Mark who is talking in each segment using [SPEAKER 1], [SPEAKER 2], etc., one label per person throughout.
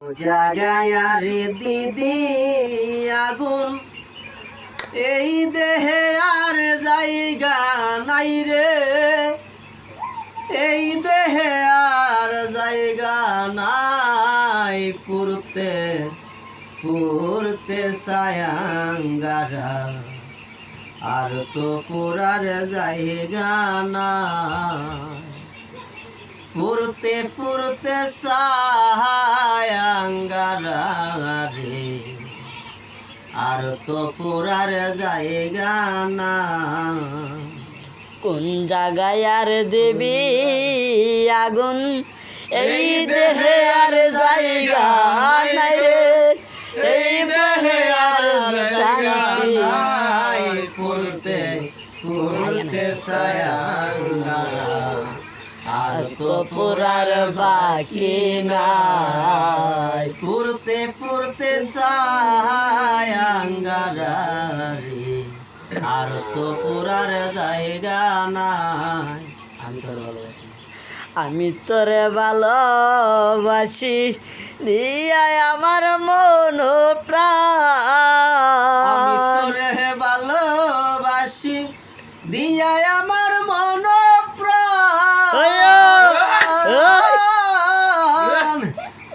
[SPEAKER 1] জাগায়ারে দিদি আগুন এই দেহে আর জায়গা নাই রে, এই দেহে আর জায়গা নাই। পুরতে পুরতে সায়াঙ্গারা আর তো পুরার জায়গা নাই। পুরতে পুরতে সায়াঙ্গারা রে আর তো পুরার জায়গা না।
[SPEAKER 2] কোন জায়গায় আর দেবী আগুন এই দেহে আর জায়গা নাই রে, এই দেহে আর শান্তি
[SPEAKER 1] নাই। পুরতে পুরতে সায়াঙ্গারা আর তো পুরার বাকি নাই। পুরতে পুরতে সায়াঙ্গারা রে আর তো পুরার জায়গা নাই।
[SPEAKER 2] আমি তোরে ভালোবাসি দিয়া আমার মন
[SPEAKER 1] আমি
[SPEAKER 2] প্রাণ,
[SPEAKER 1] তোরে ভালোবাসি দিয়া আমার মন প্রাণ।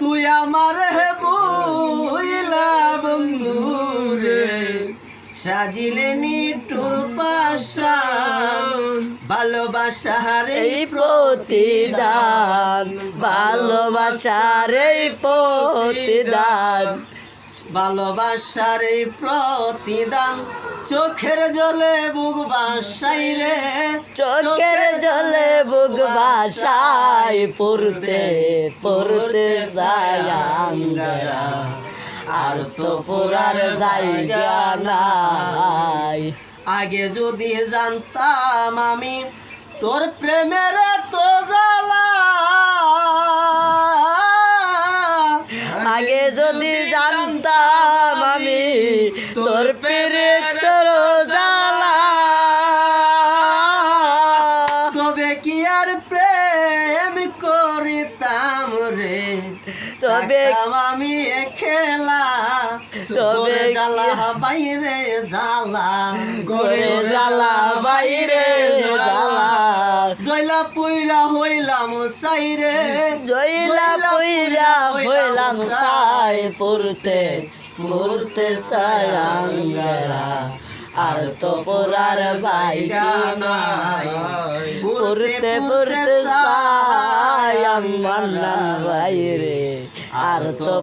[SPEAKER 1] তুই আমার হে বুইলা বন্ধু রে সাজিলে নিটুর পাশান। ভালোবাসার
[SPEAKER 2] এই প্রতিদান, ভালোবাসার এই প্রতিদান,
[SPEAKER 1] ভালোবাসার এই প্রতিদান। চোখের জলে বুক বাসাই রে,
[SPEAKER 2] চোখের জলে বুক ভাসায়। পড়তে পড়তে সায়াঙ্গারা আর তো পুরার জায়গা নাই।
[SPEAKER 1] আগে যদি জানতাম আমি তোর প্রেমের তো জ্বালা,
[SPEAKER 2] আগে যদি জানতাম আমি তোর প্রেমের জ্বালা,
[SPEAKER 1] তবে কি আর প্রেম করিতাম রে,
[SPEAKER 2] তবে
[SPEAKER 1] আমি খেলা।
[SPEAKER 2] তবে
[SPEAKER 1] জ্বালা বাইরে জ্বালা,
[SPEAKER 2] করে জ্বালা বাইরে জ্বালা,
[SPEAKER 1] জয়লা পুইরা হইলাম সাইরে,
[SPEAKER 2] জয়লা পইরা হইলাম সাই। পড়তে পড়তে সায়াঙ্গারা আর তো পড়ার জায়গা নাই। পড়তে পড়তে সায়াঙ্গারা বাইরে আর তো